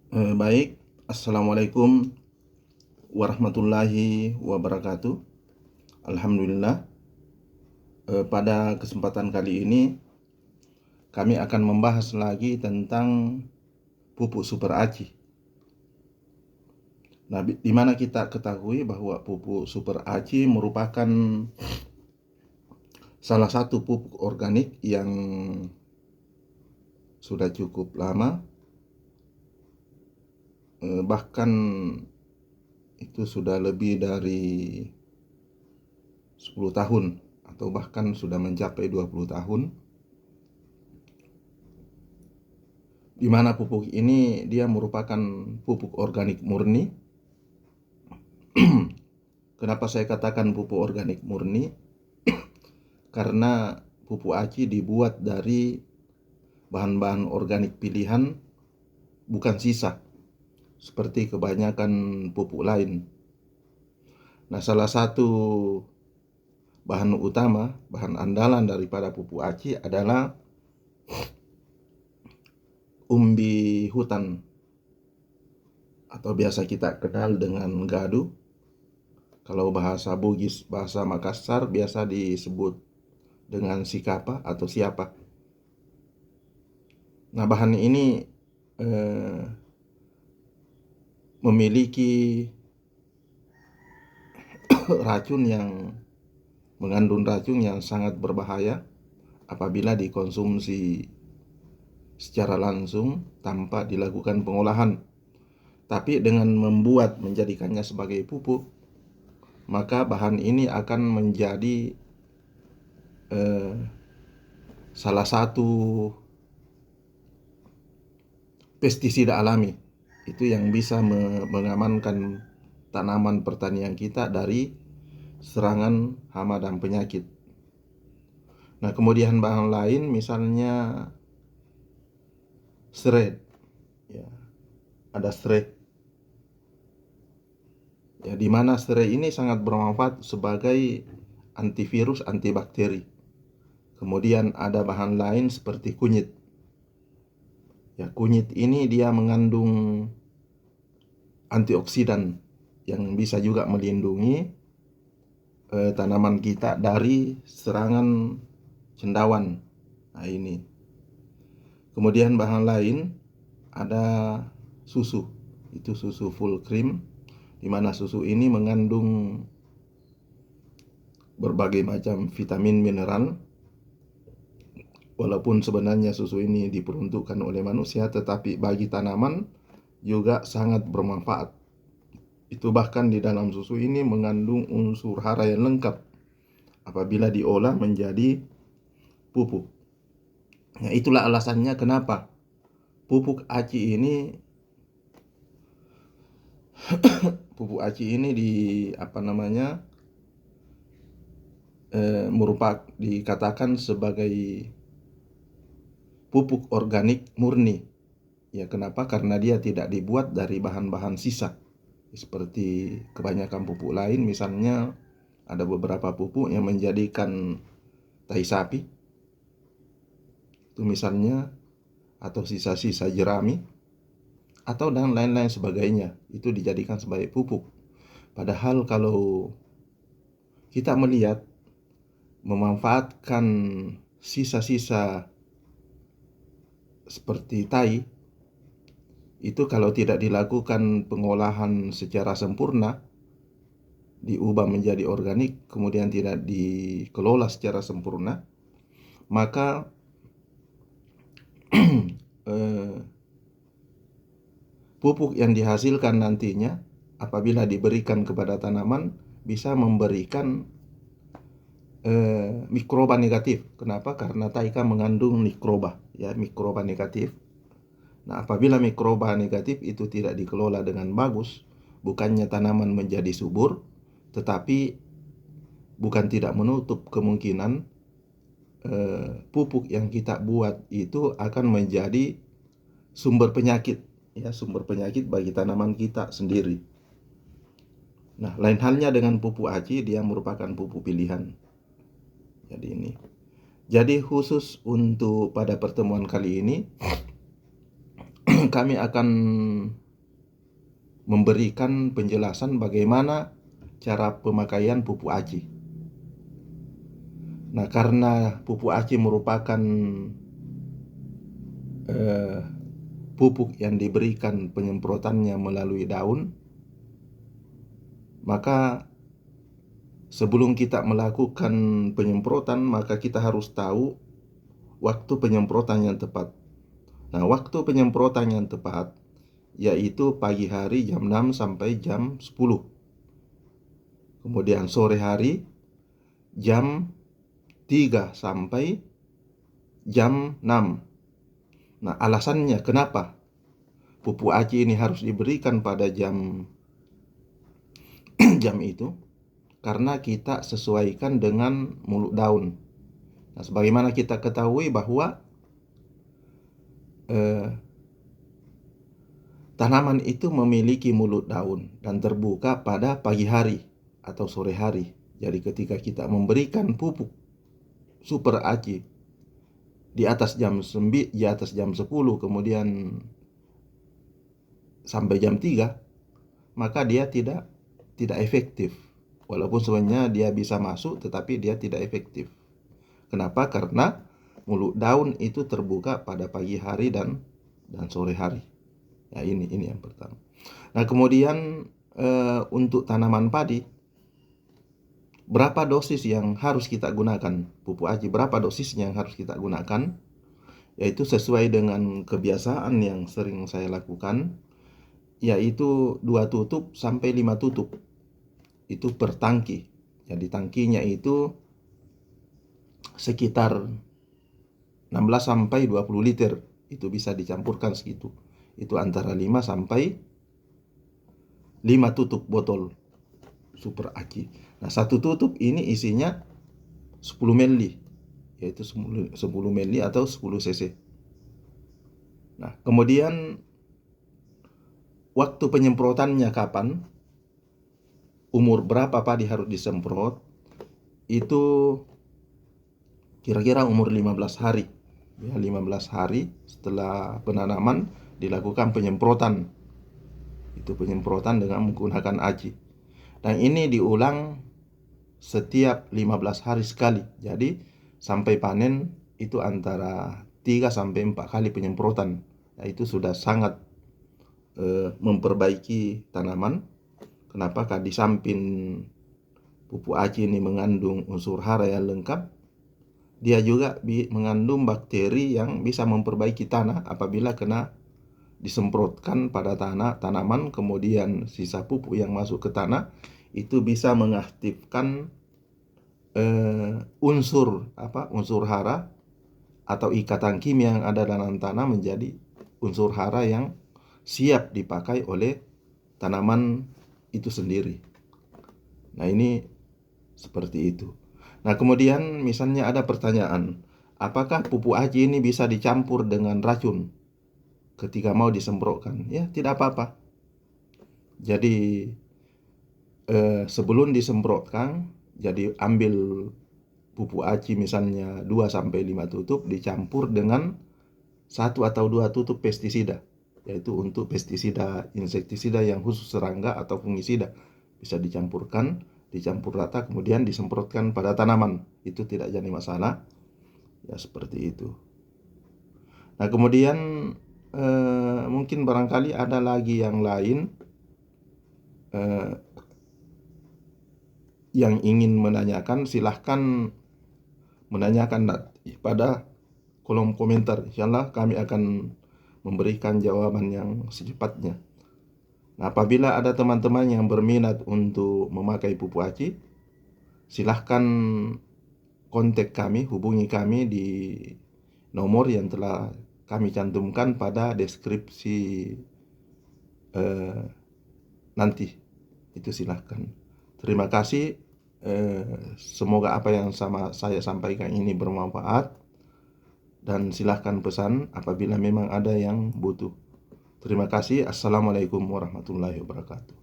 Baik, Assalamualaikum warahmatullahi wabarakatuh. Alhamdulillah, pada kesempatan kali ini kami akan membahas lagi tentang pupuk super aci. Nah, di mana kita ketahui bahwa pupuk super aci merupakan salah satu pupuk organik yang sudah cukup lama, bahkan itu sudah lebih dari 10 tahun atau bahkan sudah mencapai 20 tahun, di mana pupuk ini dia merupakan pupuk organik murni. Kenapa saya katakan pupuk organik murni? Karena pupuk aci dibuat dari bahan-bahan organik pilihan, bukan sisa seperti kebanyakan pupuk lain. Nah, salah satu bahan utama, bahan andalan daripada pupuk aci adalah umbi hutan atau biasa kita kenal dengan gadu. Kalau bahasa Bugis, bahasa Makassar biasa disebut dengan sikapa atau siapa. Nah, bahan ini memiliki mengandung racun yang sangat berbahaya apabila dikonsumsi secara langsung tanpa dilakukan pengolahan. Tapi dengan menjadikannya sebagai pupuk, maka bahan ini akan menjadi salah satu pestisida alami itu yang bisa mengamankan tanaman pertanian kita dari serangan hama dan penyakit. Nah, kemudian bahan lain misalnya serai, ya, ada serai. Ya, di mana serai ini sangat bermanfaat sebagai antivirus, antibakteri. Kemudian ada bahan lain seperti kunyit. Ya, kunyit ini dia mengandung antioksidan yang bisa juga melindungi tanaman kita dari serangan cendawan. Nah, ini. Kemudian bahan lain ada susu. Itu susu full cream, di mana susu ini mengandung berbagai macam vitamin mineral. Walaupun sebenarnya susu ini diperuntukkan oleh manusia, tetapi bagi tanaman juga sangat bermanfaat. Itu bahkan di dalam susu ini mengandung unsur hara yang lengkap apabila diolah menjadi pupuk. Nah, itulah alasannya kenapa pupuk aci ini dikatakan sebagai pupuk organik murni. Ya, kenapa? Karena dia tidak dibuat dari bahan-bahan sisa seperti kebanyakan pupuk lain. Misalnya ada beberapa pupuk yang menjadikan tai sapi itu misalnya, atau sisa-sisa jerami, atau dan lain-lain sebagainya, itu dijadikan sebagai pupuk. Padahal kalau kita melihat memanfaatkan sisa-sisa seperti tai, itu kalau tidak dilakukan pengolahan secara sempurna, diubah menjadi organik, kemudian tidak dikelola secara sempurna, maka pupuk yang dihasilkan nantinya apabila diberikan kepada tanaman bisa memberikan mikroba negatif. Kenapa? Karena taika mengandung mikroba, ya, mikroba negatif. Nah, apabila mikroba negatif itu tidak dikelola dengan bagus, bukannya tanaman menjadi subur, tetapi bukan tidak menutup kemungkinan pupuk yang kita buat itu akan menjadi sumber penyakit, ya, sumber penyakit bagi tanaman kita sendiri. Nah, lain halnya dengan pupuk aci, dia merupakan pupuk pilihan. Jadi khusus untuk pada pertemuan kali ini kami akan memberikan penjelasan bagaimana cara pemakaian pupuk aci. Nah, karena pupuk aci merupakan pupuk yang diberikan penyemprotannya melalui daun, maka sebelum kita melakukan penyemprotan, maka kita harus tahu waktu penyemprotan yang tepat. Nah, waktu penyemprotan yang tepat yaitu pagi hari jam 6 sampai jam 10. Kemudian sore hari jam 3 sampai jam 6. Nah, alasannya kenapa pupuk aci ini harus diberikan pada jam jam itu? Karena kita sesuaikan dengan mulut daun. Nah, sebagaimana kita ketahui bahwa tanaman itu memiliki mulut daun dan terbuka pada pagi hari atau sore hari. Jadi ketika kita memberikan pupuk super aci di atas jam 9, di atas jam 10, kemudian sampai jam 3, maka dia tidak efektif. Walaupun sebenarnya dia bisa masuk, tetapi dia tidak efektif. Kenapa? Karena mulut daun itu terbuka pada pagi hari dan sore hari. Ya, ini yang pertama. Nah, kemudian untuk tanaman padi, berapa dosis yang harus kita gunakan pupuk aci? Berapa dosisnya yang harus kita gunakan? Yaitu sesuai dengan kebiasaan yang sering saya lakukan, yaitu 2 tutup sampai 5 tutup. Itu per tangki. Jadi tangkinya itu sekitar 16 sampai 20 liter. Itu bisa dicampurkan segitu. Itu antara 5 sampai 5 tutup botol super aci. Nah, satu tutup ini isinya 10 ml, yaitu 10 ml atau 10 cc. Nah, kemudian waktu penyemprotannya kapan? Umur berapa padi harus disemprot? Itu kira-kira umur 15 hari. Ya, 15 hari setelah penanaman dilakukan penyemprotan. Itu penyemprotan dengan menggunakan aci. Dan ini diulang setiap 15 hari sekali. Jadi sampai panen itu antara 3 sampai 4 kali penyemprotan. Nah, itu sudah sangat memperbaiki tanaman. Kenapa? Karena di samping pupuk aci ini mengandung unsur hara yang lengkap, dia juga mengandung bakteri yang bisa memperbaiki tanah apabila kena disemprotkan pada tanaman, kemudian sisa pupuk yang masuk ke tanah itu bisa mengaktifkan unsur hara atau ikatan kimia yang ada dalam tanah menjadi unsur hara yang siap dipakai oleh tanaman itu sendiri. Nah, ini seperti itu. Nah, kemudian misalnya ada pertanyaan, apakah pupuk aci ini bisa dicampur dengan racun ketika mau disemprotkan? Ya, tidak apa-apa. Jadi sebelum disemprotkan, jadi ambil pupuk aci misalnya 2 sampai 5 tutup dicampur dengan 1 atau 2 tutup pestisida, yaitu untuk pestisida insektisida yang khusus serangga atau fungisida, bisa dicampur rata kemudian disemprotkan pada tanaman. Itu tidak jadi masalah. Ya, seperti itu. Nah, kemudian mungkin barangkali ada lagi yang lain yang ingin menanyakan, silahkan menanyakan pada kolom komentar. Insyaallah kami akan memberikan jawaban yang secepatnya. Nah, apabila ada teman-teman yang berminat untuk memakai pupuk aci, silahkan kontak kami, hubungi kami di nomor yang telah kami cantumkan pada deskripsi nanti. Itu silahkan. Terima kasih. Semoga apa yang saya sampaikan ini bermanfaat. Dan silahkan pesan apabila memang ada yang butuh. Terima kasih. Assalamualaikum warahmatullahi wabarakatuh.